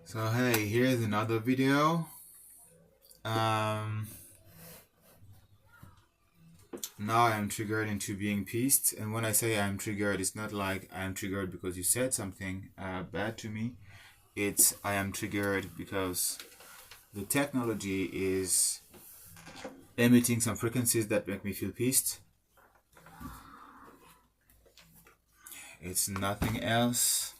So hey, here's another video. Now I'm triggered into being pissed, and when I say I'm triggered, it's not like I'm triggered because you said something bad to me. It's I am triggered because the technology is emitting some frequencies that make me feel pissed. It's nothing else.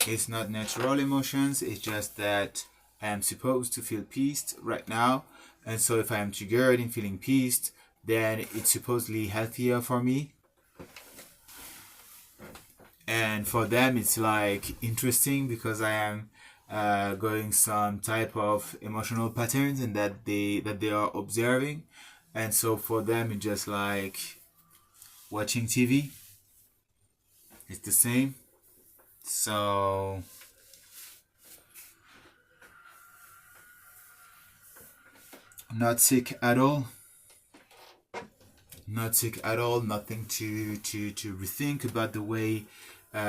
It's not natural emotions. It's just that I am supposed to feel pissed right now, and so if I am triggered in feeling pissed, then it's supposedly healthier for me. And for them, it's like interesting because I am going some type of emotional patterns and that they are observing, and so for them it's just like watching TV. It's the same. So not sick at all. Not sick at all. Nothing to rethink about the way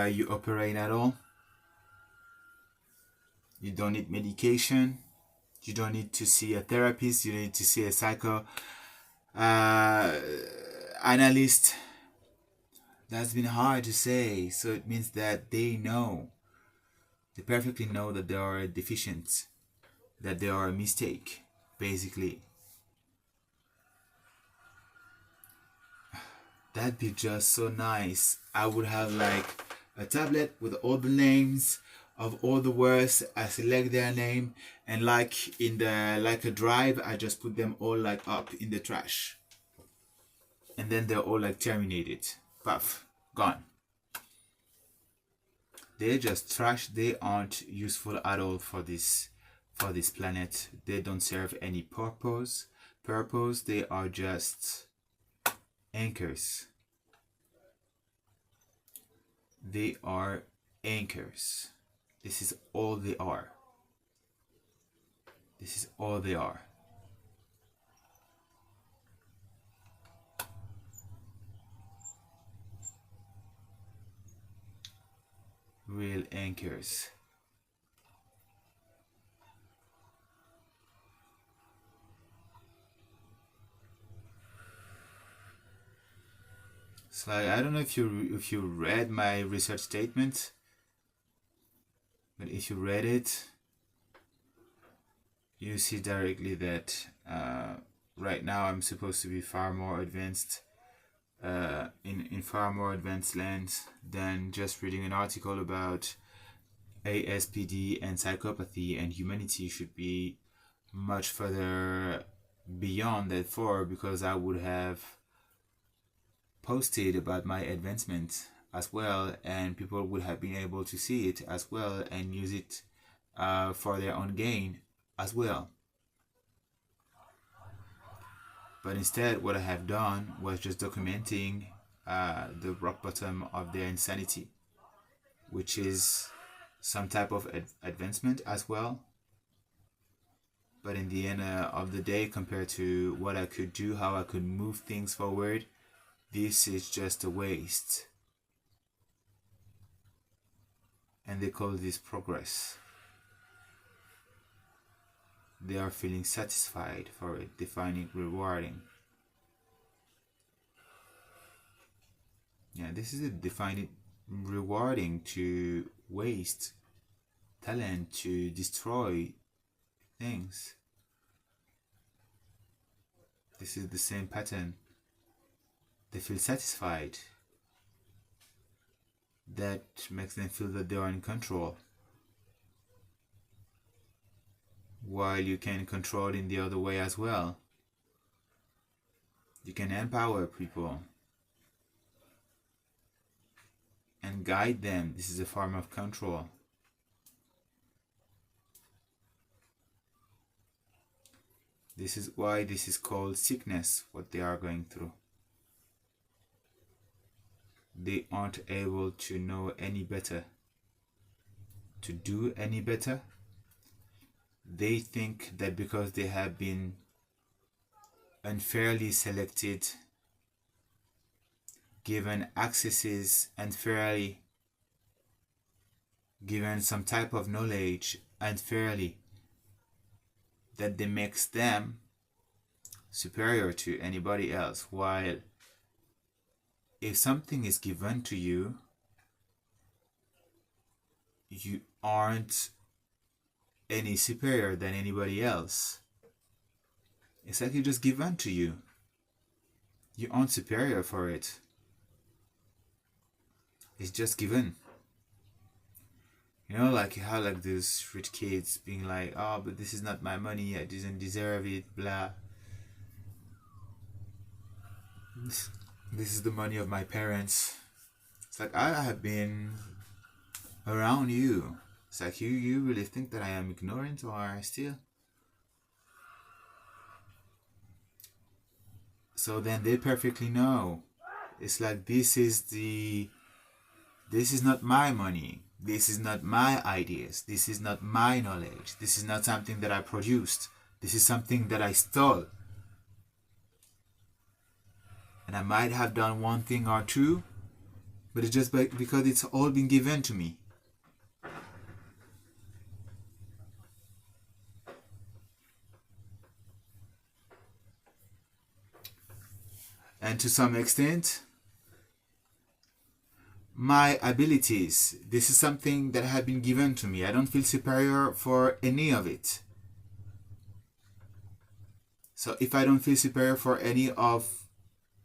you operate at all. You don't need medication. You don't need to see a therapist. You don't need to see a psycho analyst. That's been hard to say. So it means that they know. They perfectly know that they are deficient. That they are a mistake, basically. That'd be just so nice. I would have like a tablet with all the names of all the words. I select their name, and like in the like a drive, I just put them all like up in the trash, and then they're all like terminated. Puff, gone. They're just trash. They aren't useful at all for this planet. They don't serve any purpose. They are just anchors. They are anchors. This is all they are. This is all they are. Real anchors. So I don't know if you read my research statement, but if you read it, you see directly that right now I'm supposed to be far more advanced in far more advanced lands than just reading an article about ASPD and psychopathy, and humanity should be much further beyond that for, because I would have posted about my advancement as well, and people would have been able to see it as well and use it for their own gain as well. But instead, what I have done was just documenting the rock bottom of their insanity, which is some type of advancement as well. But in the end of the day, compared to what I could do, how I could move things forward, this is just a waste. And they call this progress. They are feeling satisfied for it. They find it rewarding. Yeah, this is it. They find it rewarding to waste talent, to destroy things. This is the same pattern. They feel satisfied. That makes them feel that they are in control. While you can control in the other way as well. You can empower people and guide them. This is a form of control. This is why this is called sickness, what they are going through. They aren't able to know any better, to do any better. They think that because they have been unfairly selected, given accesses unfairly, given some type of knowledge unfairly that makes them superior to anybody else, while if something is given to you, you aren't any superior than anybody else. It's like it just given to you. You aren't superior for it. It's just given. You know, like how like those rich kids being like, oh, but this is not my money, I didn't deserve it, blah. This is the money of my parents. It's like, I have been around you. It's like, you really think that I am ignorant or still? So then they perfectly know. It's like, this is not my money. This is not my ideas. This is not my knowledge. This is not something that I produced. This is something that I stole. And I might have done one thing or two, but it's just because it's all been given to me. And to some extent, my abilities, this is something that have been given to me. I don't feel superior for any of it. So if I don't feel superior for any of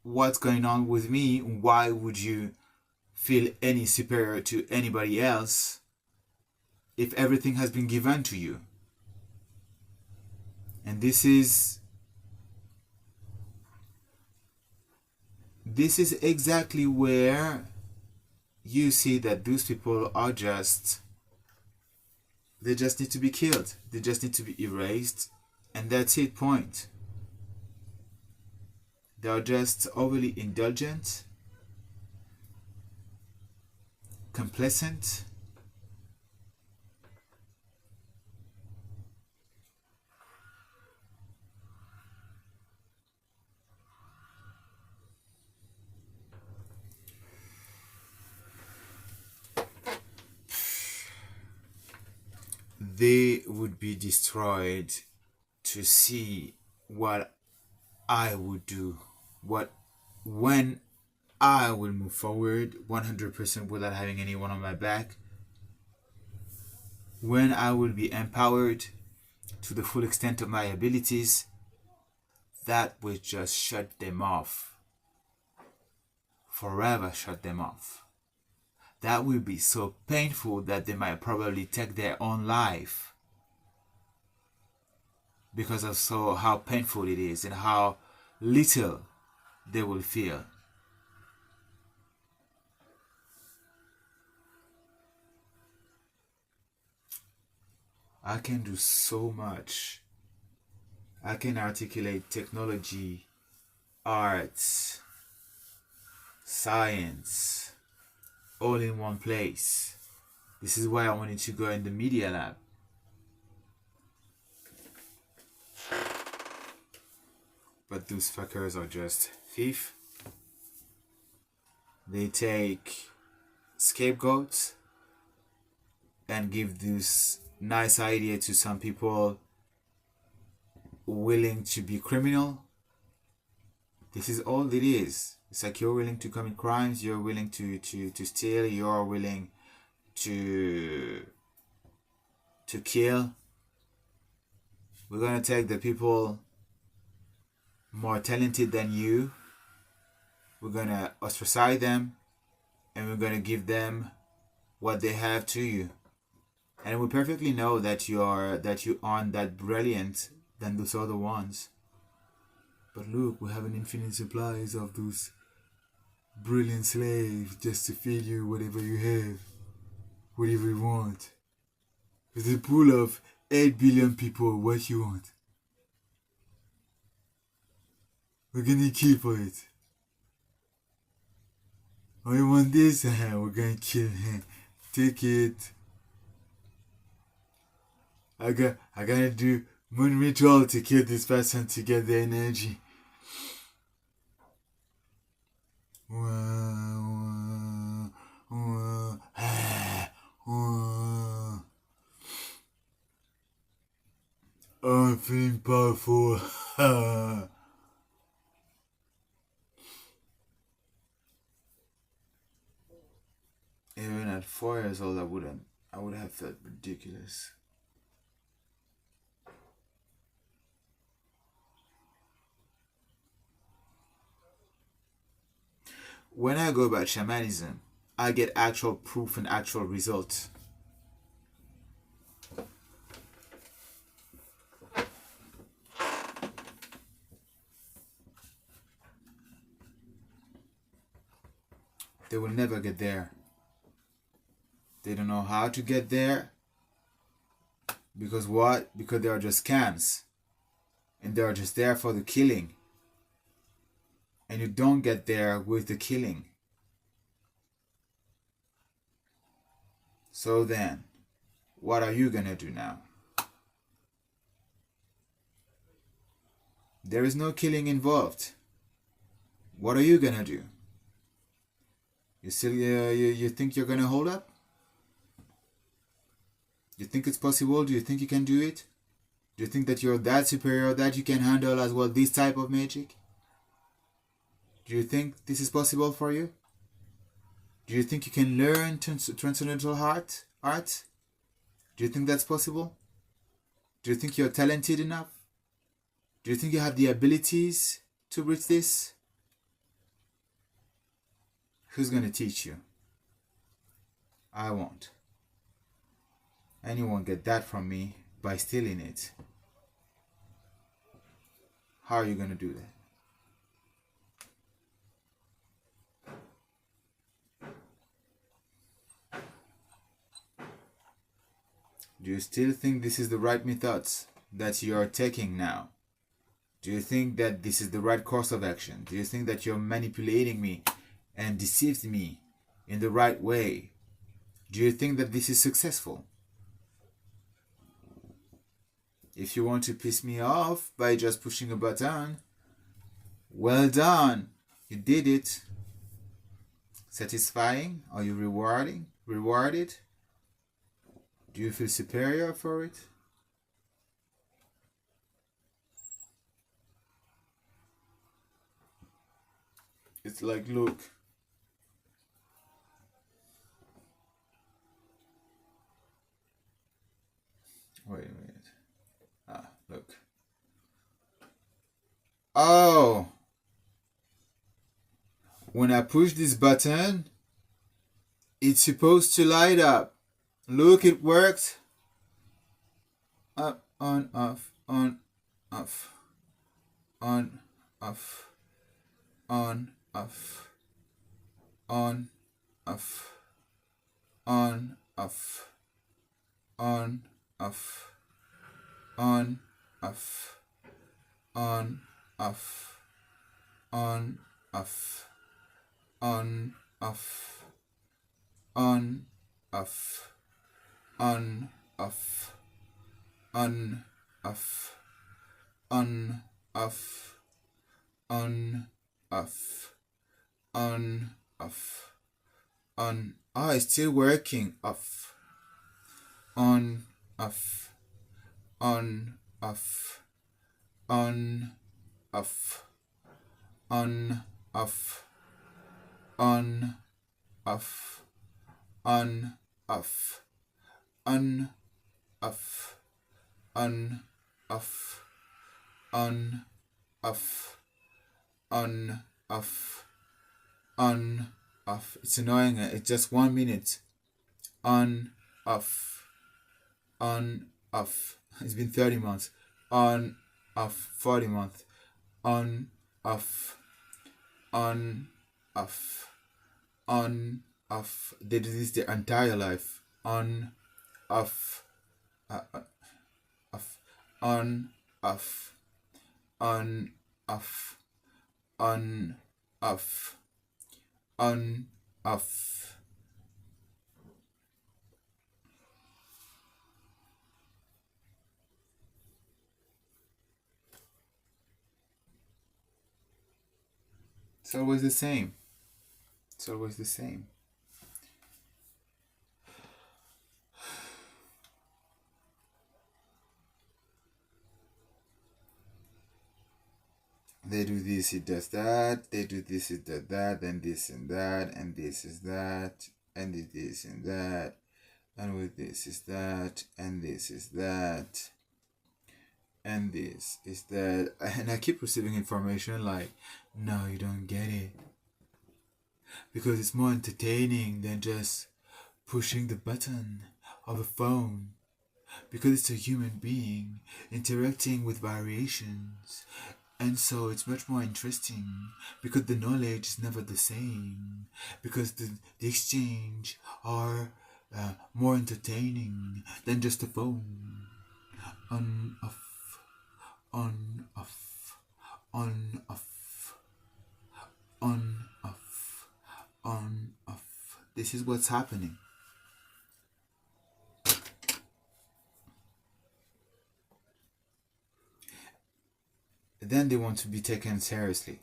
what's going on with me, why would you feel any superior to anybody else if everything has been given to you? And this is exactly where you see that those people are they just need to be killed. They just need to be erased, and that's it, point. They are just overly indulgent, complacent, they would be destroyed to see what I would do, when I will move forward 100% without having anyone on my back, when I will be empowered to the full extent of my abilities. That will just shut them off, forever shut them off. That will be so painful that they might probably take their own life because of how painful it is and how little they will feel. I can do so much. I can articulate technology, arts, science, all in one place. This is why I wanted to go in the media lab. But those fuckers are just thieves. They take scapegoats and give this nice idea to some people willing to be criminal. This is all it is. It's like you're willing to commit crimes, you're willing to steal, you're willing to kill. We're gonna take the people more talented than you. We're gonna ostracize them, and we're gonna give them what they have to you. And we perfectly know that you aren't that brilliant than those other ones. But look, we have an infinite supplies of those brilliant slaves just to feed you whatever you have, whatever you want. With a pool of 8 billion people, what you want? We're gonna kill for it. Oh, you want this? We're gonna kill him. Take it. I gotta do moon ritual to kill this person to get the energy. Oh, I'm feeling powerful. Even at 4 years old, I would have felt ridiculous. When I go about shamanism, I get actual proof and actual results. They will never get there. They don't know how to get there. Because what? Because they are just scams. And they are just there for the killing. And you don't get there with the killing. So then, what are you gonna do now? There is no killing involved. What are you gonna do? You still you think you're gonna hold up? You think it's possible? Do you think you can do it? Do you think that you're that superior that you can handle as well this type of magic? Do you think this is possible for you? Do you think you can learn transcendental art? Do you think that's possible? Do you think you're talented enough? Do you think you have the abilities to reach this? Who's going to teach you? I won't. And you won't get that from me by stealing it. How are you going to do that? Do you still think this is the right methods that you are taking now? Do you think that this is the right course of action? Do you think that you're manipulating me and deceived me in the right way? Do you think that this is successful? If you want to piss me off by just pushing a button, well done. You did it. Satisfying? Are you rewarded? Do you feel superior for it? It's like, look. Wait a minute. Look. Oh! When I push this button, it's supposed to light up. Look, it worked. Up, on, off, on, off. On, off. On, off. On, off. On, off. On, off. On, off. On, off. On, off. On, off. On, off. On, off. On, off. On, off. On, off. On, off. On. Ah, it's still working. Off. On, off. On, off. On, off. On, off. On, off. On, off. On, off. On, off. On, off. On, off. On, off. It's annoying. It's just 1 minute. On, off. On, off. It's been 30 months. On, off. 40 months. On, off. On, off. On, off. They do this their entire life. On, off. Off. On, off. On, off. On, off. On, off. It's always the same. It's always the same. they do this, it does that, they do this, it does that, and this and that, and this is that, and this and that, and with this is that, and this is that, and this is that. And I keep receiving information like, no, you don't get it, because it's more entertaining than just pushing the button of a phone, because it's a human being interacting with variations, and so it's much more interesting, because the knowledge is never the same, because the exchange are more entertaining than just a phone. On, off, on, off, on, off, on, off, on, off. This is what's happening. Then they want to be taken seriously.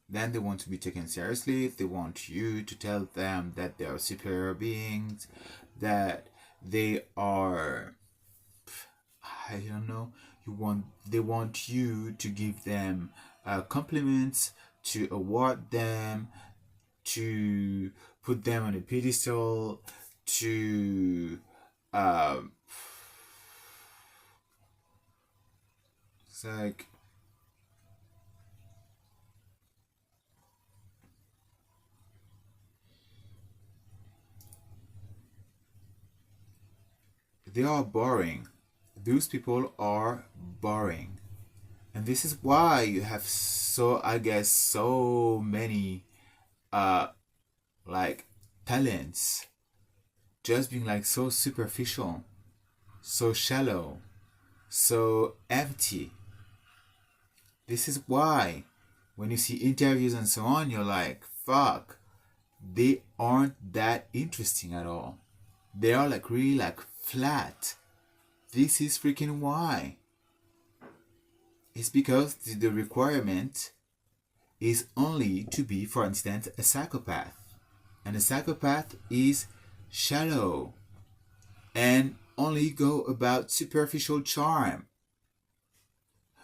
Then they want to be taken seriously. They want you to tell them that they are superior beings, that they are, I don't know, they want you to give them compliments, to award them, to put them on a pedestal, to it's like, they are boring. Those people are boring. And this is why you have so many like talents just being like so superficial, so shallow, so empty. This is why when you see interviews and so on, you're like, fuck, they aren't that interesting at all. They are like really like flat. This is freaking why. It's because the requirement is only to be, for instance, a psychopath. And a psychopath is shallow and only go about superficial charm.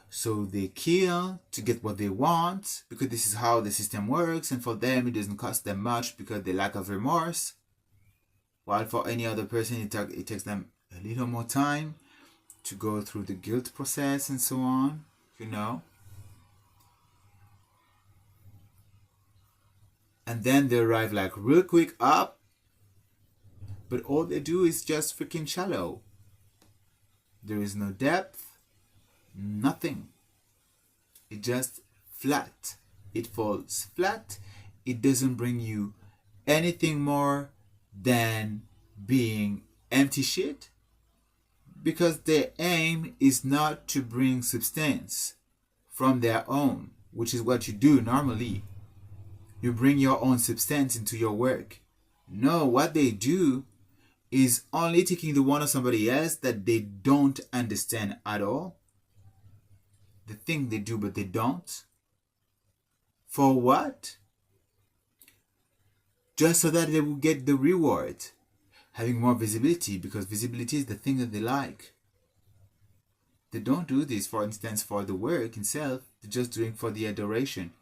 So they kill to get what they want, because this is how the system works, and for them it doesn't cost them much because they lack of remorse. While for any other person it takes them a little more time to go through the guilt process and so on, you know. And then they arrive like real quick up, but all they do is just freaking shallow. There is no depth, nothing. It just flat. It falls flat. It doesn't bring you anything more than being empty shit, because their aim is not to bring substance from their own, which is what you do normally. You bring your own substance into your work. No, what they do is only taking the one of somebody else that they don't understand at all. The thing they do, but they don't. For what? Just so that they will get the reward. Having more visibility, because visibility is the thing that they like. They don't do this, for instance, for the work itself. They're just doing it for the adoration.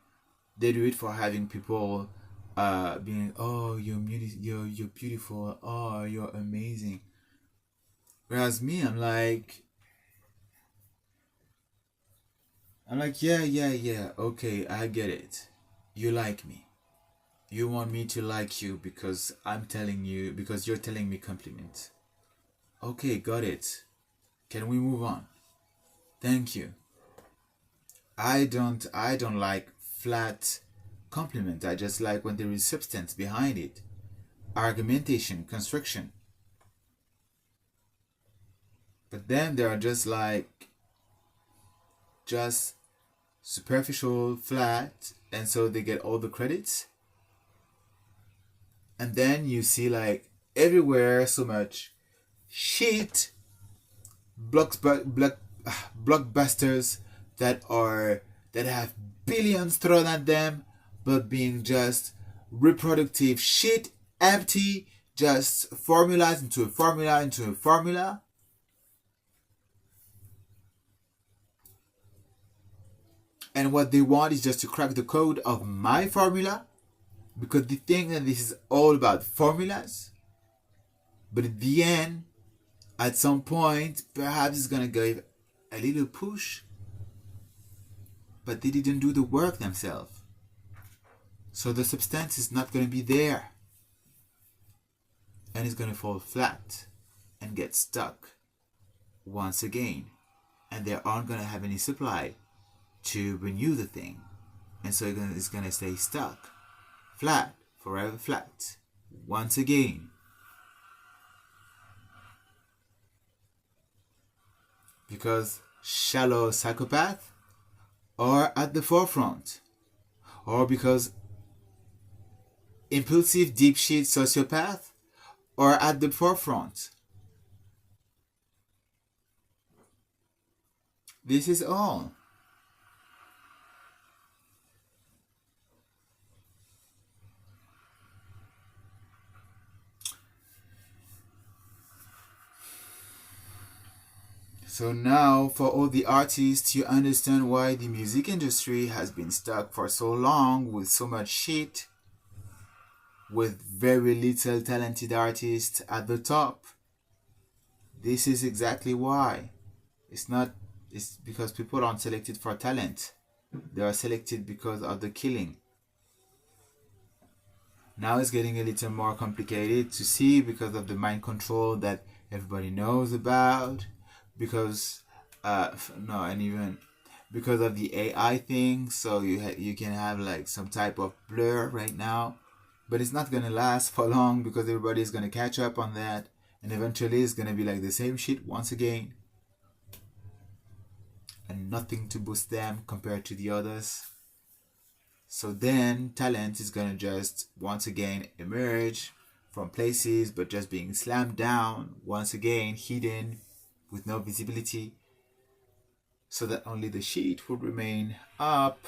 They do it for having people being, oh, you're beautiful, oh, you're amazing. Whereas me, I'm like, yeah, okay, I get it. You like me. You want me to like you because because you're telling me compliments. Okay, got it. Can we move on? Thank you. I don't like flat compliment. I just like when there is substance behind it. Argumentation, construction. But then they are just like just superficial, flat, and so they get all the credits. And then you see like everywhere so much shit, blockbusters that have billions thrown at them, but being just reproductive shit, empty, just formulas into a formula. And what they want is just to crack the code of my formula, because they think that this is all about formulas. But at the end, at some point, perhaps it's going to give a little push, but they didn't do the work themselves. So the substance is not going to be there. And it's going to fall flat and get stuck once again. And they aren't going to have any supply to renew the thing. And so it's going to stay stuck. Flat, forever flat. Once again. Because shallow psychopath are at the forefront. Or because impulsive deep shit sociopath are at the forefront. This is all. So now, for all the artists, you understand why the music industry has been stuck for so long with so much shit, with very little talented artists at the top. This is exactly why. It's because people aren't selected for talent. They are selected because of the killing. Now it's getting a little more complicated to see because of the mind control that everybody knows about. Because and even because of the AI thing, so you can have like some type of blur right now, but it's not gonna last for long because everybody's gonna catch up on that, and eventually it's gonna be like the same shit once again, and nothing to boost them compared to the others. So then talent is gonna just once again emerge from places, but just being slammed down once again, hidden with no visibility, so that only the sheet would remain up.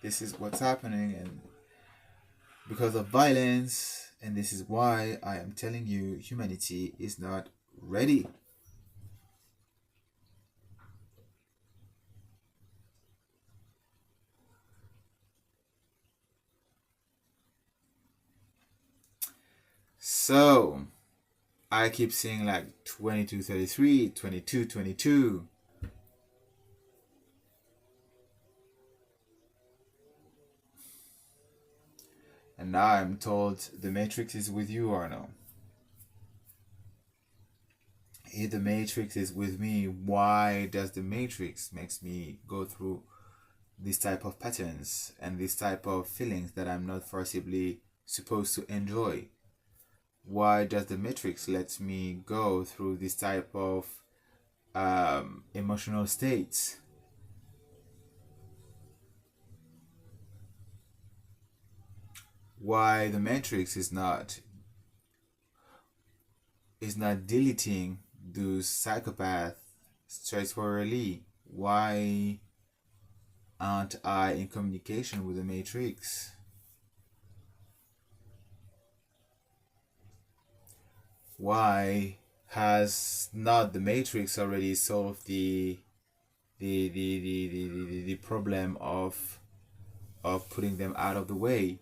This is what's happening, and because of violence, and this is why I am telling you humanity is not ready. So I keep seeing like 2233, 2222. And now I'm told the Matrix is with you or no. If the Matrix is with me, why does the Matrix makes me go through this type of patterns and this type of feelings that I'm not forcibly supposed to enjoy? Why does the Matrix let me go through this type of emotional states? Why the Matrix is not deleting those psychopaths straightforwardly? Why aren't I in communication with the Matrix? Why has not the Matrix already solved the problem of putting them out of the way?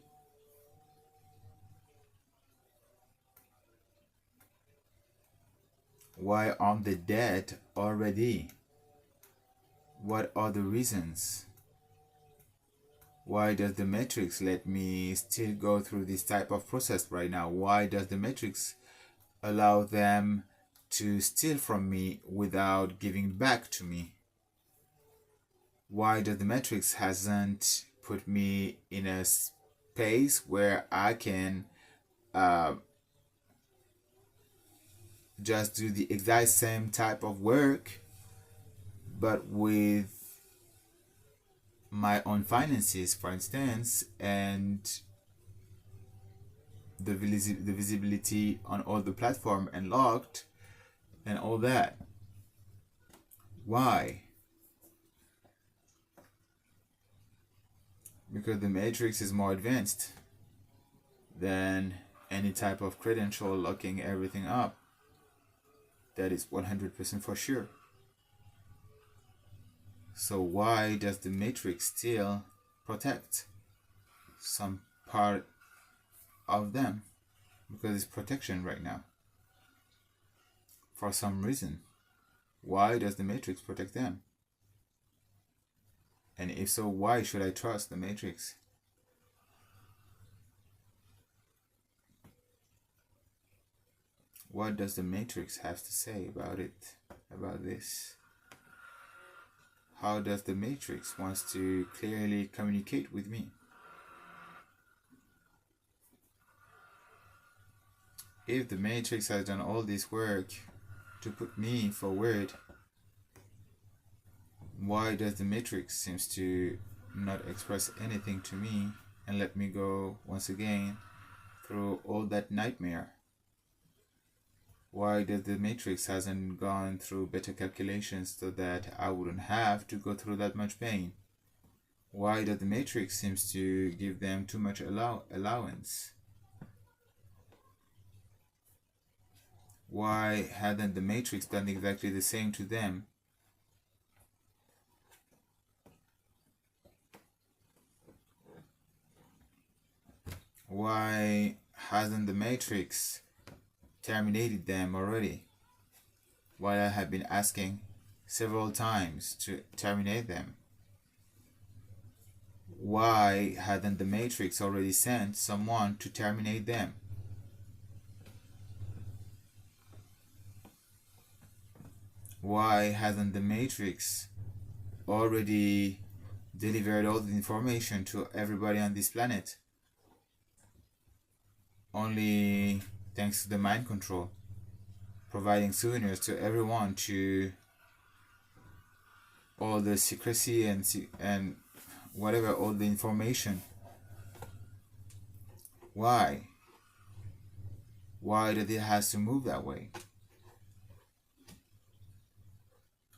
Why aren't they dead already? What are the reasons? Why does the Matrix let me still go through this type of process right now? Why does the Matrix allow them to steal from me without giving back to me? Why does the Matrix hasn't put me in a space where I can just do the exact same type of work, but with my own finances, for instance, and the visibility on all the platform unlocked and all that? Why? Because the Matrix is more advanced than any type of credential locking everything up. That is 100% for sure. So why does the Matrix still protect some part of them? Because it's protection right now. For some reason. Why does the Matrix protect them? And if so, why should I trust the Matrix? What does the Matrix have to say about it, about this? How does the Matrix wants to clearly communicate with me? If the Matrix has done all this work to put me forward, why does the Matrix seems to not express anything to me and let me go once again through all that nightmare? Why does the Matrix hasn't gone through better calculations so that I wouldn't have to go through that much pain? Why does the Matrix seems to give them too much allowance? Why hadn't the Matrix done exactly the same to them? Why hasn't the Matrix terminated them already? While I have been asking several times to terminate them. Why hadn't the Matrix already sent someone to terminate them? Why hasn't the Matrix already delivered all the information to everybody on this planet? Only thanks to the mind control, providing souvenirs to everyone, to all the secrecy and whatever, all the information. Why? Why did it has to move that way?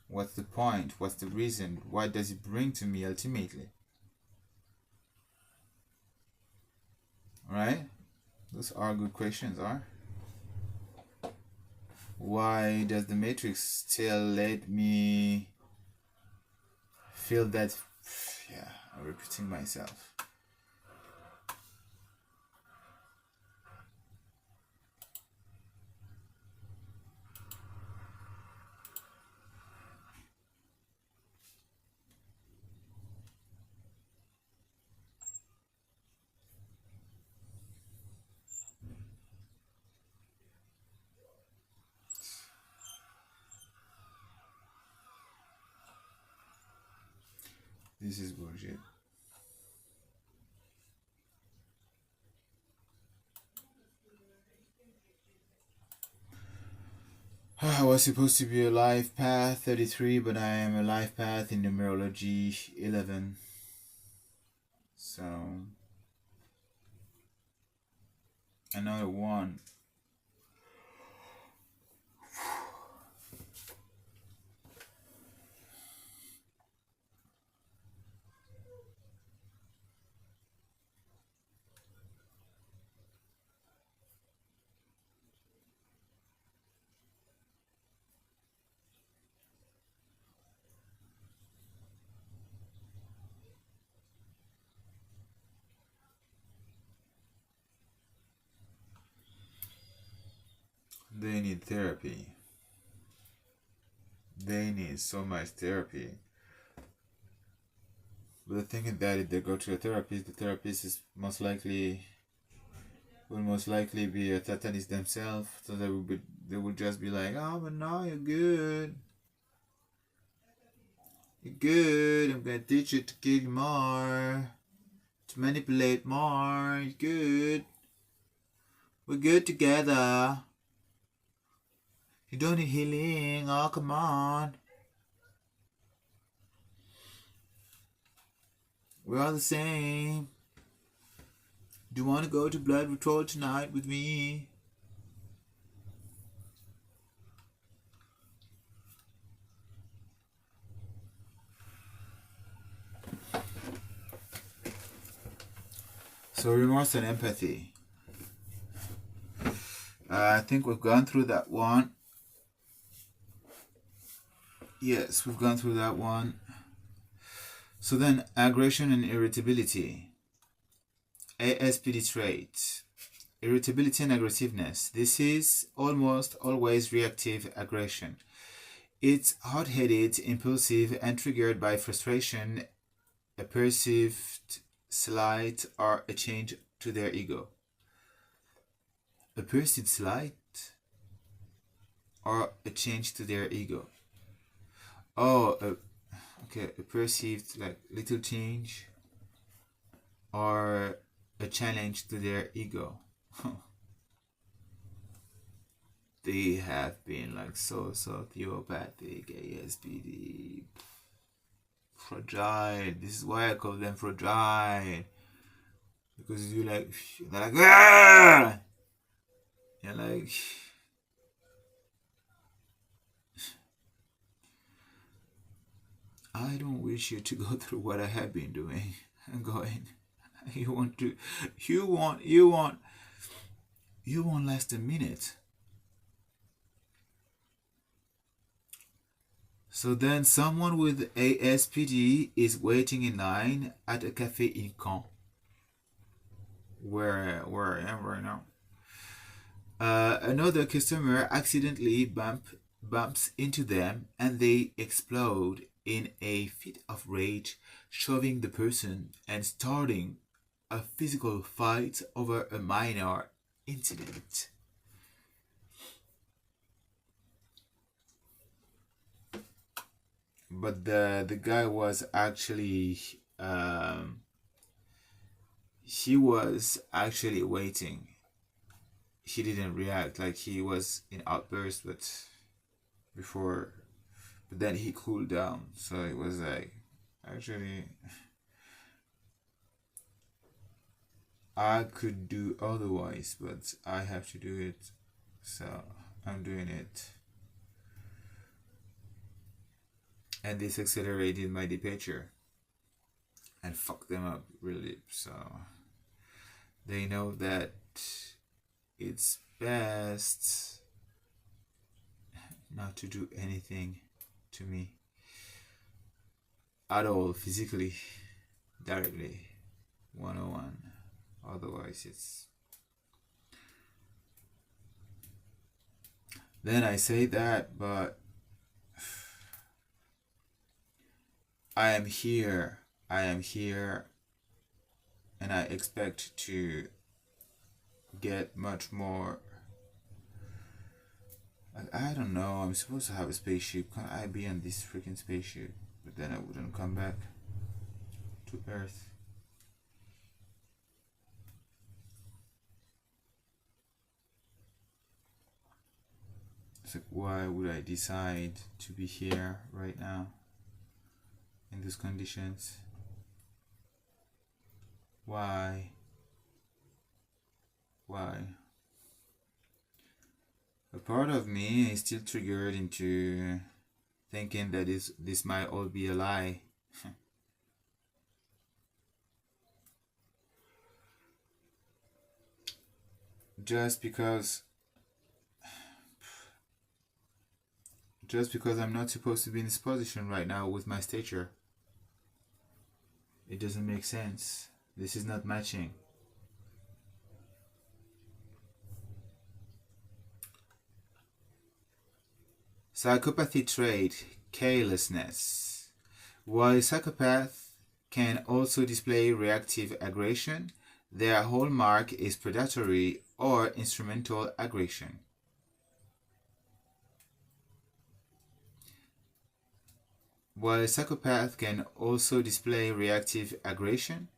What's the point? What's the reason? What does it bring to me ultimately? Alright? Those are good questions, are? Why does the Matrix still let me feel that? Yeah, I'm repeating myself. This is bullshit. I was supposed to be a life path 33, but I am a life path in numerology 11. So another one. They need therapy. They need so much therapy. But the thing is that if they go to a therapist, the therapist is will most likely be a satanist themselves. So they will just be like, oh, but no, you're good. You're good. I'm gonna teach you to kill more, to manipulate more. You're good. We're good together. You don't need healing. Oh, come on. We're all the same. Do you want to go to Blood Patrol tonight with me? So remorse and empathy. I think we've gone through that one. Yes, we've gone through that one. So then, aggression and irritability. ASPD trait. Irritability and aggressiveness. This is almost always reactive aggression. It's hot-headed, impulsive, and triggered by frustration, a perceived slight, or a change to their ego. A perceived slight or a change to their ego. Oh, okay, a perceived like little change or a challenge to their ego. They have been like so theopathic, ASPD, fragile. This is why I call them fragile. Because you like, they're like, ah! You're like, I don't wish you to go through what I have been doing and going. You won't last a minute. So then someone with ASPD is waiting in line at a cafe in Caen, where I am right now. Another customer accidentally bumps into them and they explode in a fit of rage, shoving the person and starting a physical fight over a minor incident. But the guy was actually he was actually waiting. He didn't react, like he was in outburst, but then he cooled down. So it was like, actually, I could do otherwise, but I have to do it, so I'm doing it. And this accelerated my departure and fucked them up really. So they know that it's best not to do anything to me at all, physically, directly, 101. Otherwise it's... Then I say that, but I am here, and I expect to get much more. Like, I don't know, I'm supposed to have a spaceship. Can I be on this freaking spaceship? But then I wouldn't come back to Earth. It's like, why would I decide to be here right now in these conditions? Why? A part of me is still triggered into thinking that this might all be a lie. Just because I'm not supposed to be in this position right now with my stature. It doesn't make sense. This is not matching. Psychopathy trait, carelessness. While psychopaths can also display reactive aggression, their hallmark is predatory or instrumental aggression. While psychopaths can also display reactive aggression,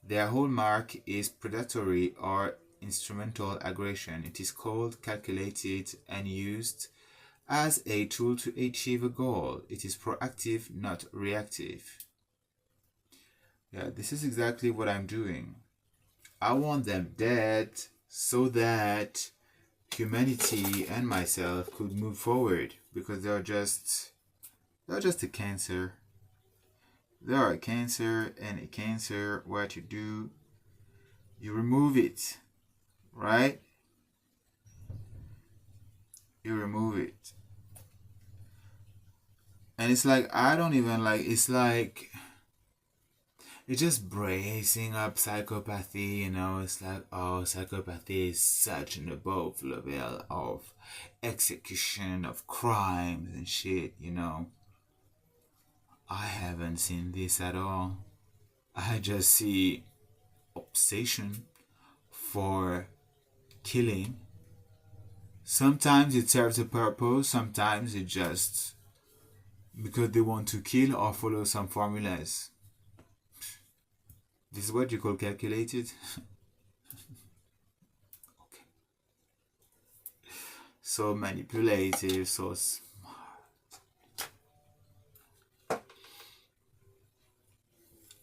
their hallmark is predatory or instrumental aggression. It is called calculated and used as a tool to achieve a goal. It is proactive, not reactive. Yeah, this is exactly what I'm doing. I want them dead so that humanity and myself could move forward, because they're just a cancer. They are a cancer, and a cancer, what you do, you remove it, right? You remove it. And it's like, I don't even like, it's like it's just bracing up psychopathy, you know. It's like, oh, psychopathy is such an above level of execution of crimes and shit, you know. I haven't seen this at all. I just see obsession for killing. Sometimes it serves a purpose, sometimes it just because they want to kill or follow some formulas. This is what you call calculated. Okay. So manipulative, so smart.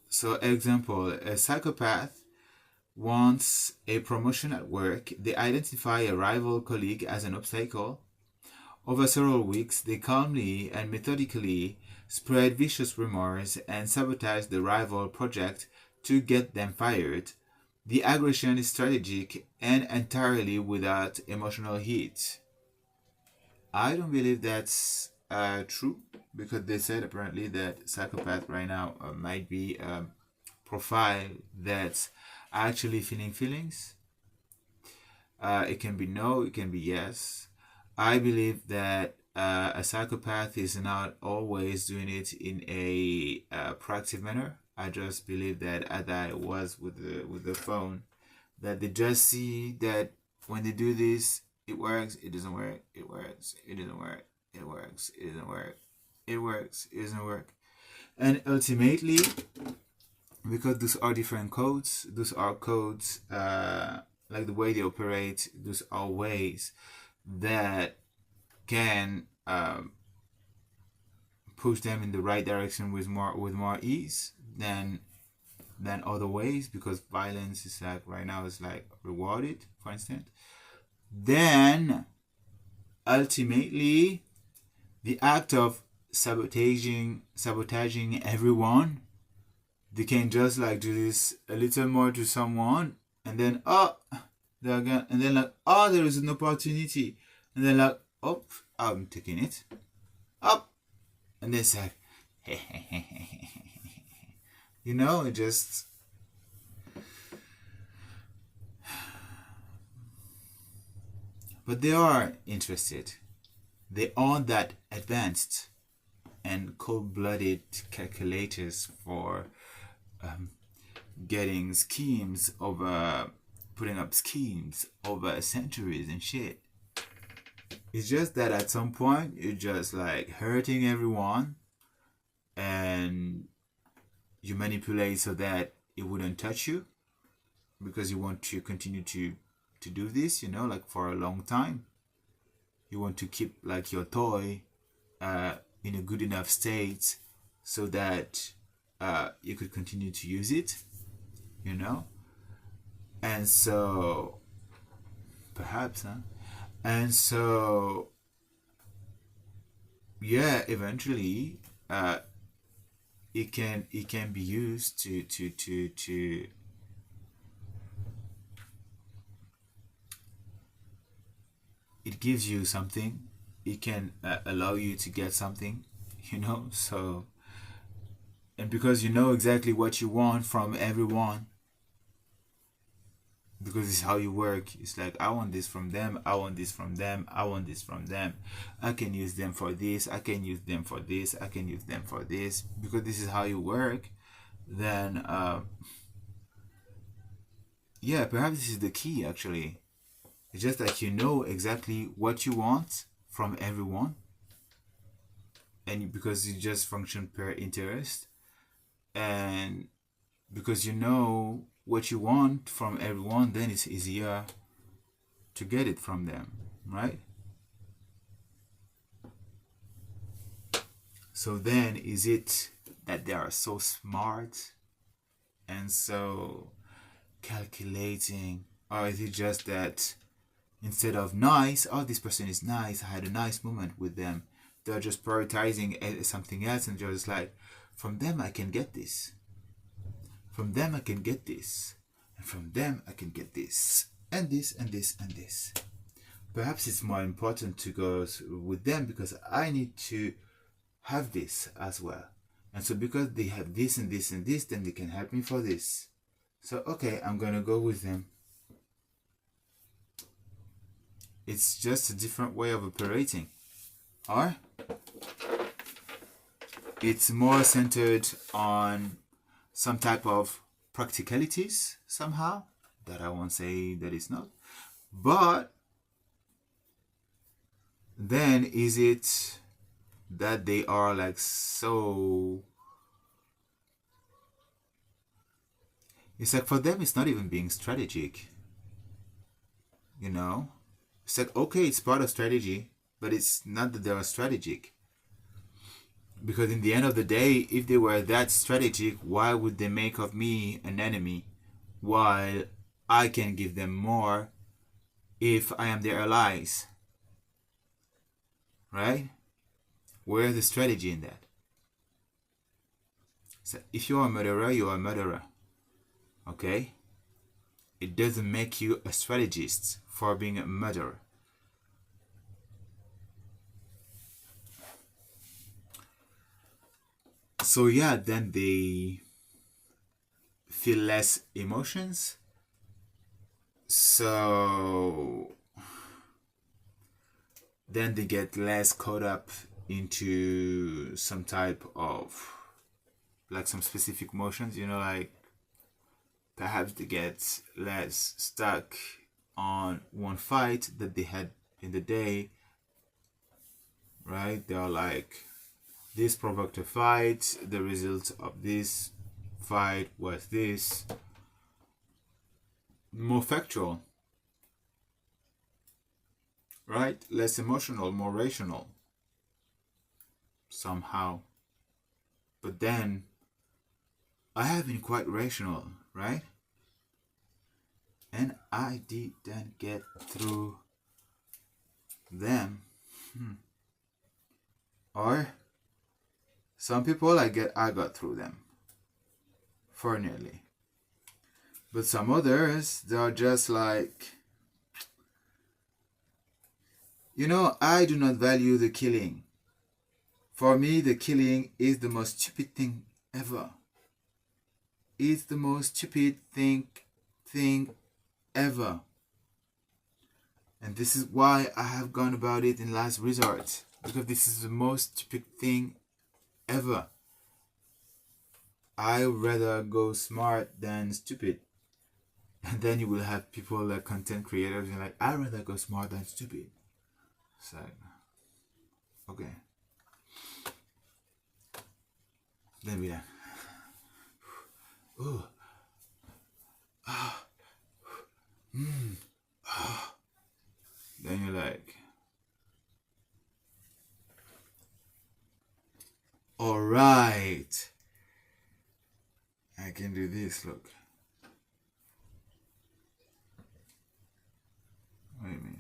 So example, a psychopath wants a promotion at work. They identify a rival colleague as an obstacle. Over several weeks, they calmly and methodically spread vicious rumors and sabotage the rival project to get them fired. The aggression is strategic and entirely without emotional heat. I don't believe that's true, because they said apparently that psychopath right now might be profile that's actually feeling feelings. It can be no, it can be yes. I believe that a psychopath is not always doing it in a proactive manner. I just believe that, as I was with the phone, that they just see that when they do this, it works, it doesn't work, it works, it doesn't work, it works, it doesn't work, it works, it doesn't work, and ultimately, because those are different codes, those are codes, like the way they operate, those are ways that can push them in the right direction with more ease than other ways, because violence is like right now is like rewarded, for instance. Then ultimately the act of sabotaging everyone, they can just like do this a little more to someone, and then they're gonna, and then like, there is an opportunity, and then like, I'm taking it up, and then it's like, you know, it just, but they are interested, they aren't that advanced and cold-blooded calculators for getting schemes over, putting up schemes over centuries and shit. It's just that at some point you're just like hurting everyone, and you manipulate so that it wouldn't touch you, because you want to continue to do this, you know, like for a long time. You want to keep like your toy in a good enough state so that you could continue to use it, you know. And so perhaps, and so yeah, eventually it can be used to it gives you something, it can allow you to get something, you know. So, and because you know exactly what you want from everyone, because it's how you work, it's like, I want this from them, I want this from them, I want this from them, I can use them for this, I can use them for this, I can use them for this, because this is how you work. Then yeah, perhaps this is the key actually. It's just that you know exactly what you want from everyone, and because you just function per interest, and because you know what you want from everyone, then it's easier to get it from them, right? So then, is it that they are so smart and so calculating, or is it just that instead of nice, this person is nice, I had a nice moment with them, they're just prioritizing something else, and just like, from them I can get this, from them I can get this, and from them I can get this, and this, and this, and this. Perhaps it's more important to go with them because I need to have this as well. And so because they have this and this and this, then they can help me for this. So okay, I'm gonna go with them. It's just a different way of operating. Or it's more centered on some type of practicalities somehow, that I won't say that it's not. But then is it that they are like so, it's like for them it's not even being strategic, you know? It's like, okay, it's part of strategy, but it's not that they are strategic. Because in the end of the day, if they were that strategic, why would they make of me an enemy while I can give them more if I am their allies? Right? Where's the strategy in that? So if you're a murderer, you're a murderer. Okay? It doesn't make you a strategist for being a murderer. So yeah, then they feel less emotions. So then they get less caught up into some type of, like some specific emotions, you know, like perhaps they get less stuck on one fight that they had in the day, right? They're like, this provoked a fight, the result of this fight was this. More factual, right? Less emotional, more rational somehow. But then I have been quite rational, right? And I didn't get through them. Or some people I got through them for nearly. But some others, they're just like, you know, I do not value the killing. For me, the killing is the most stupid thing ever. It's the most stupid thing ever. And this is why I have gone about it in last resort. Because this is the most stupid thing ever. I rather go smart than stupid. And then you will have people like content creators and like, I rather go smart than stupid. It's like, okay. Then we like, ooh, ah, ah. Then you're like, all right, I can do this. Look, wait a minute.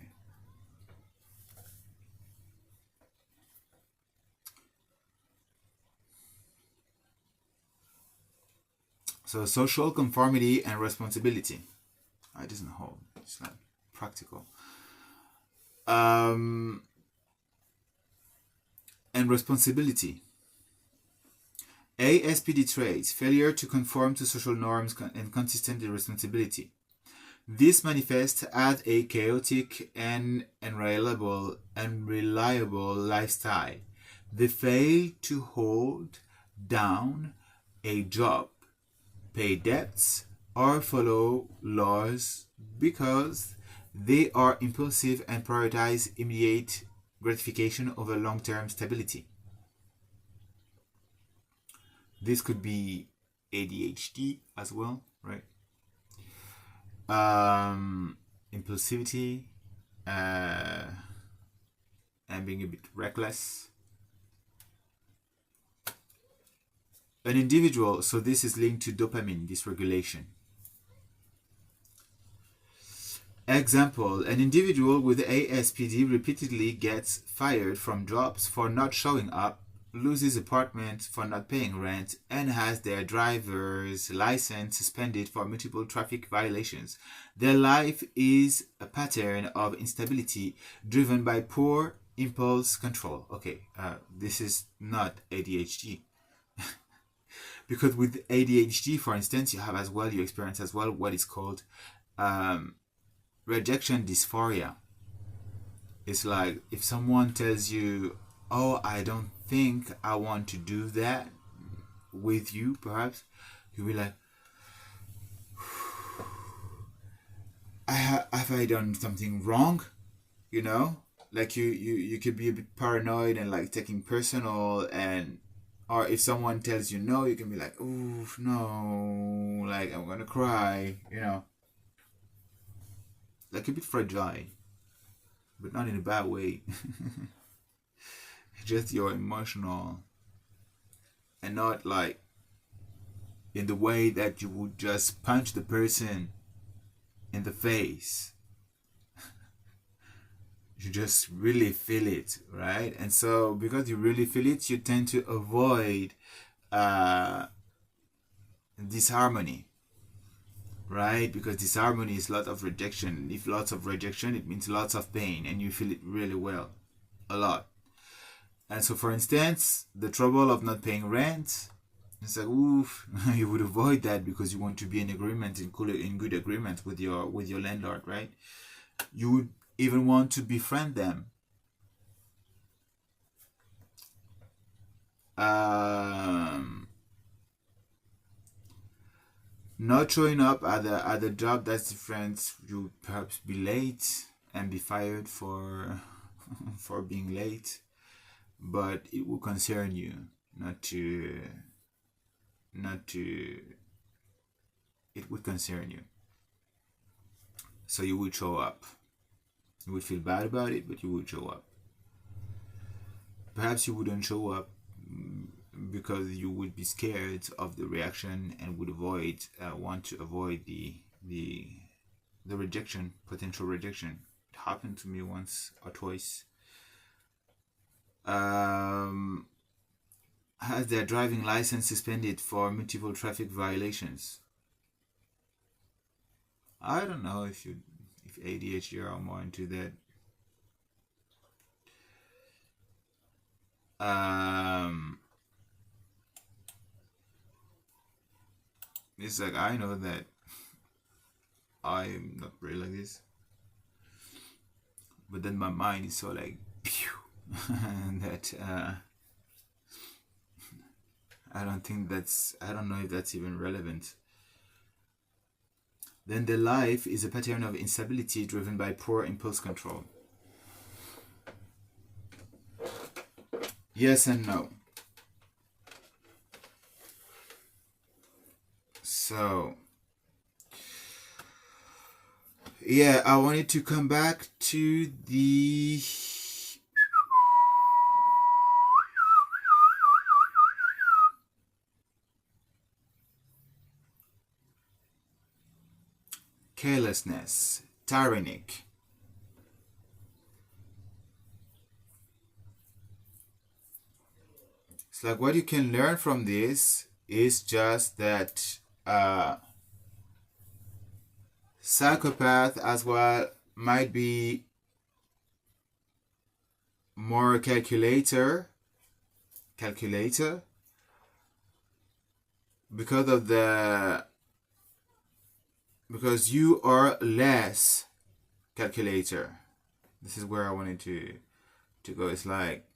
So social conformity and responsibility. It doesn't hold. It's not practical. And responsibility. ASPD traits: failure to conform to social norms and consistent irresponsibility. This manifests as a chaotic and unreliable lifestyle. They fail to hold down a job, pay debts, or follow laws because they are impulsive and prioritize immediate gratification over long-term stability. This could be ADHD as well, right? Impulsivity and being a bit reckless. An individual, so this is linked to dopamine dysregulation. Example, an individual with ASPD repeatedly gets fired from jobs for not showing up, loses apartment for not paying rent, and has their driver's license suspended for multiple traffic violations. Their life is a pattern of instability driven by poor impulse control. Okay, this is not ADHD. Because with ADHD, for instance, you experience as well what is called rejection dysphoria. It's like if someone tells you, oh, I don't think I want to do that with you, perhaps, you'll be like, have I done something wrong? You know? Like you could be a bit paranoid and like taking personal, and or if someone tells you no, you can be like, oh no, like I'm gonna cry, you know? Like a bit fragile, but not in a bad way. Just you're emotional, and not like in the way that you would just punch the person in the face. You just really feel it, right? And so because you really feel it, you tend to avoid disharmony, right? Because disharmony is lot of rejection. If lots of rejection, it means lots of pain, and you feel it really well, a lot. And so, for instance, the trouble of not paying rent, it's like, oof, you would avoid that because you want to be in agreement, in good agreement with your landlord, right? You would even want to befriend them. Not showing up at the job, that's different. You perhaps be late and be fired for for being late, but it will concern you not to it would concern you, so you would show up. You would feel bad about it, but you would show up. Perhaps you wouldn't show up because you would be scared of the reaction and would want to avoid the rejection, potential rejection. It happened to me once or twice. Has their driving license suspended for multiple traffic violations. I don't know if ADHD are more into that. It's like I know that I'm not really like this, but then my mind is so like pew, that I don't know if that's even relevant. Then the life is a pattern of instability driven by poor impulse control. Yes and no. So, yeah, I wanted to come back to the carelessness, tyrannic. It's like what you can learn from this is just that psychopath as well might be more calculator because you are less calculator. This is where I wanted to go. It's like,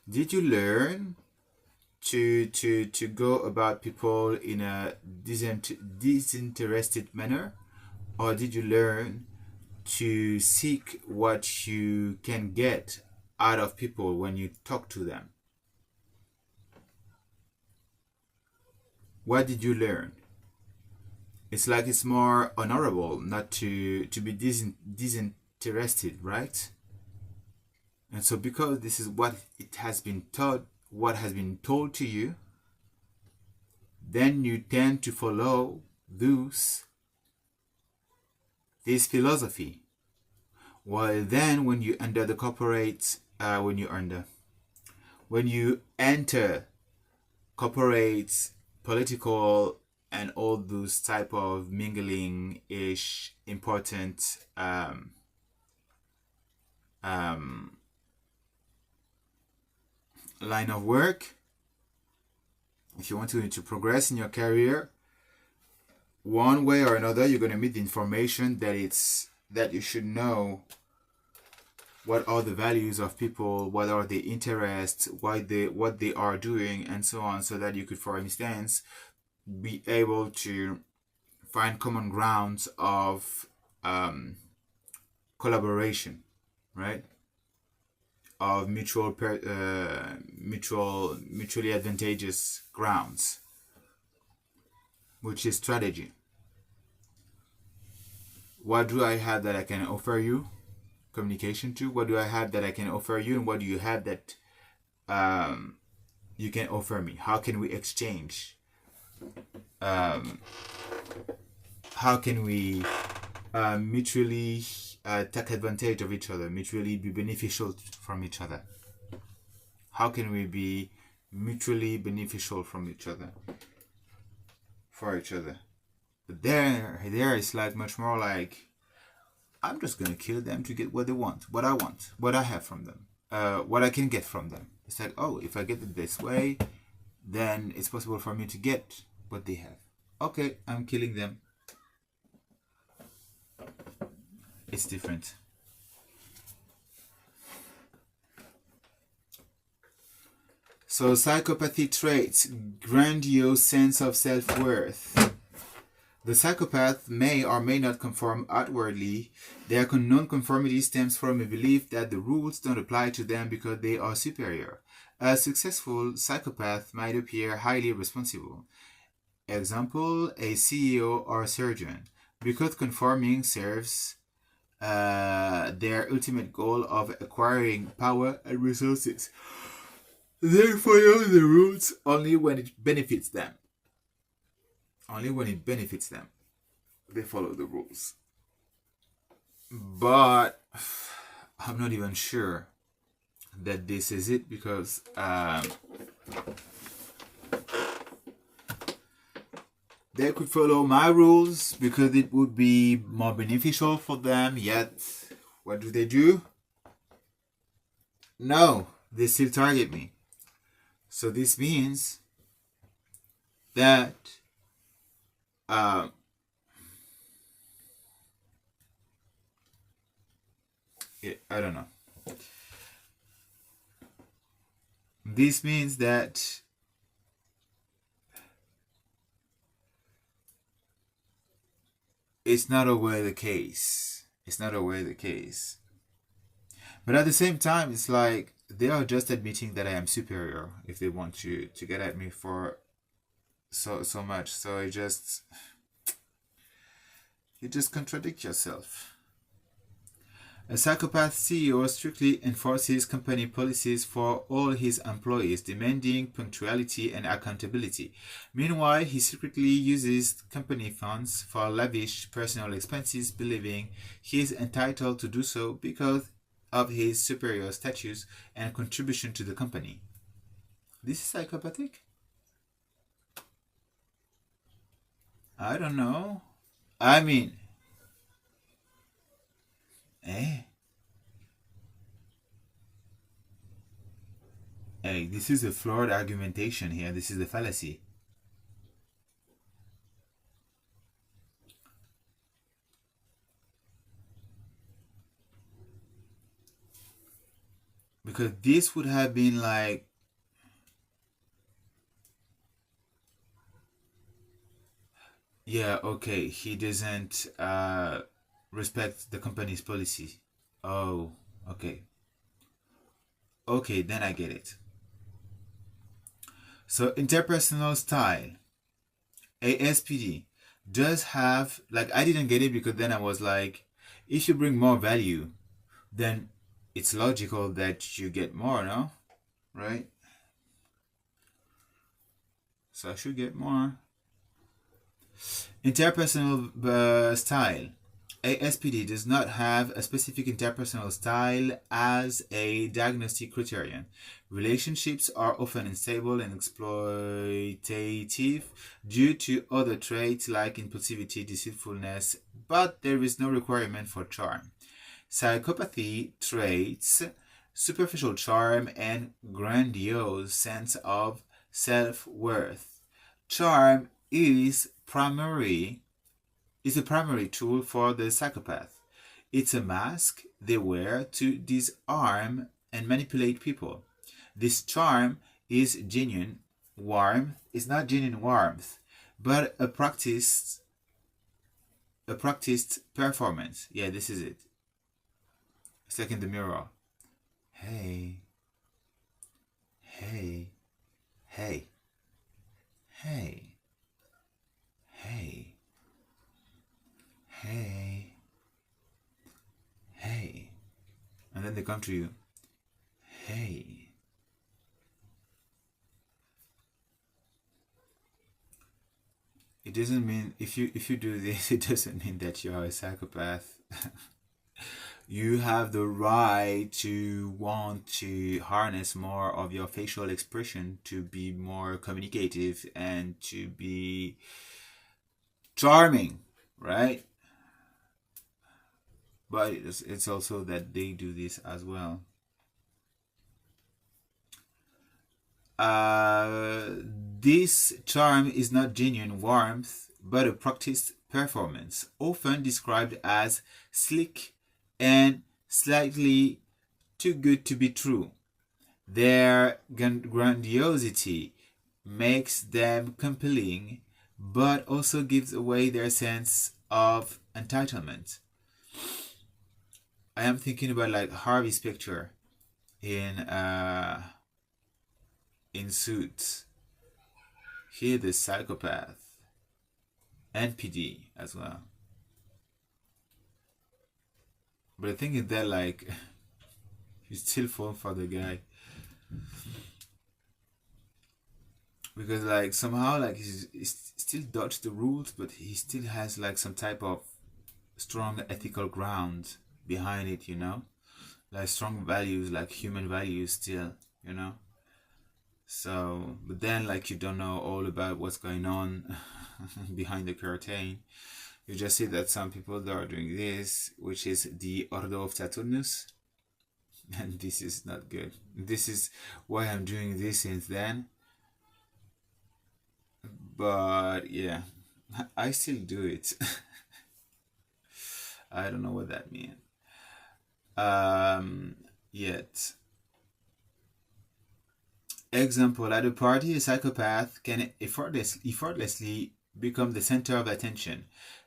did you learn to go about people in a disinterested manner, or did you learn to seek what you can get out of people when you talk to them? What did you learn? It's like it's more honorable not to be disinterested, right? And so because this is what it has been taught, what has been told to you, then you tend to follow this philosophy. While then when you enter the corporate, when you enter corporate, political, and all those type of mingling-ish important line of work, If you want to progress in your career, one way or another, you're going to meet the information that you should know. What are the values of people? What are the interests? What they are doing, and so on, so that you could, for instance, be able to find common grounds of collaboration, right? Of mutually advantageous grounds, which is strategy. What do I have that I can offer you? Communication to. What do I have that I can offer you, and what do you have that you can offer me? How can we exchange? How can we mutually take advantage of each other, mutually be beneficial from each other? How can we be mutually beneficial from each other, for each other? But there it's like much more like, I'm just gonna kill them to get what they want, what I want, what I have from them, what I can get from them. It's like, oh, if I get it this way, then it's possible for me to get what they have. Okay, I'm killing them. It's different. So psychopathy traits, grandiose sense of self-worth. The psychopath may or may not conform outwardly. Their non-conformity stems from a belief that the rules don't apply to them because they are superior. A successful psychopath might appear highly responsible. Example, a CEO or a surgeon, because conforming serves their ultimate goal of acquiring power and resources. They follow the rules only when it benefits them. Only when it benefits them, they follow the rules. But I'm not even sure that this is it, because they could follow my rules because it would be more beneficial for them, yet what do? No, they still target me. So this means that I don't know. This means that it's not always the case. It's not always the case. But at the same time, it's like they are just admitting that I am superior if they want to get at me for so much. So you just contradict yourself. A psychopath CEO strictly enforces company policies for all his employees, demanding punctuality and accountability. Meanwhile, he secretly uses company funds for lavish personal expenses, believing he is entitled to do so because of his superior status and contribution to the company. This is psychopathic? I don't know. I mean, Hey, this is a flawed argumentation here. This is a fallacy. Because this would have been like, yeah, okay, he doesn't respect the company's policy. Oh, okay. Okay, then I get it. So interpersonal style, ASPD, does have, like, I didn't get it because then I was like, if you bring more value, then it's logical that you get more, no? Right? So I should get more. Interpersonal style. ASPD does not have a specific interpersonal style as a diagnostic criterion. Relationships are often unstable and exploitative due to other traits like impulsivity, deceitfulness, but there is no requirement for charm. Psychopathy traits superficial charm and grandiose sense of self-worth. Charm is a primary tool for the psychopath. It's a mask they wear to disarm and manipulate people. This charm is genuine warmth, is not genuine warmth, but a practiced performance. Yeah, this is it. It's like in the mirror. Hey, hey, hey, hey, hey, hey, hey. And then they come to you. Hey. It doesn't mean if you do this, it doesn't mean that you're a psychopath. You have the right to want to harness more of your facial expression to be more communicative and to be charming, right? But it's also that they do this as well. This charm is not genuine warmth, but a practiced performance, often described as slick and slightly too good to be true. Their grandiosity makes them compelling, but also gives away their sense of entitlement. I am thinking about like Harvey's picture in Suits. Here, the psychopath, NPD as well. But the thing is that like you still fall for the guy because like somehow like he's still dodged the rules, but he still has like some type of strong ethical ground behind it, you know, like strong values, like human values still, you know. So, but then like you don't know all about what's going on behind the curtain. You just see that some people are doing this, which is the Ordo of Saturnus, and this is not good. This is why I'm doing this since then. But yeah, I still do it. I don't know what that means. Yet. Example, at a party, a psychopath can effortlessly become the center of attention.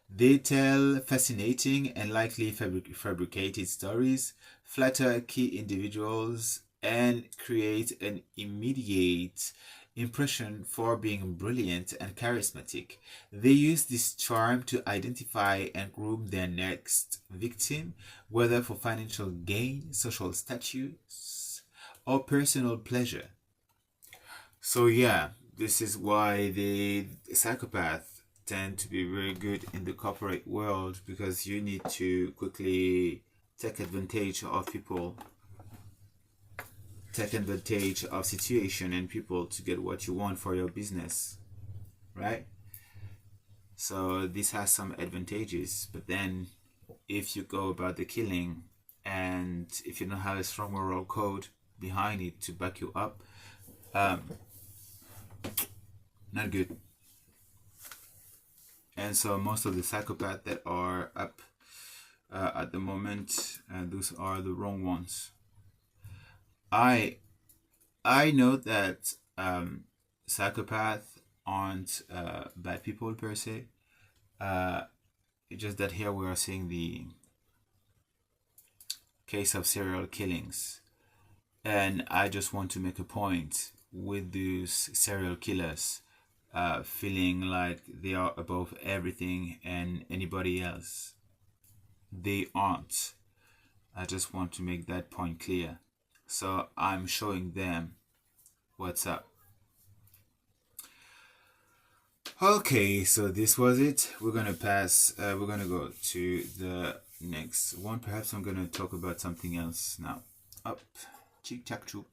They tell fascinating and likely fabricated stories, flatter key individuals, and create an immediate impression for being brilliant and charismatic. They use this charm to identify and groom their next victim, whether for financial gain, social status, or personal pleasure. So yeah, this is why the psychopath tend to be very good in the corporate world, because you need to quickly take advantage of people, take advantage of situation and people to get what you want for your business, right? So this has some advantages, but then if you go about the killing and if you don't have a strong moral code behind it to back you up, not good. And so most of the psychopaths that are up at the moment, those are the wrong ones. I know that psychopaths aren't bad people per se. It's just that here we are seeing the case of serial killings, and I just want to make a point with these serial killers feeling like they are above everything and anybody else. They aren't. I just want to make that point clear. So I'm showing them what's up. Okay, so this was it. We're gonna pass. We're gonna go to the next one. Perhaps I'm gonna talk about something else now. Up, chick chack chook.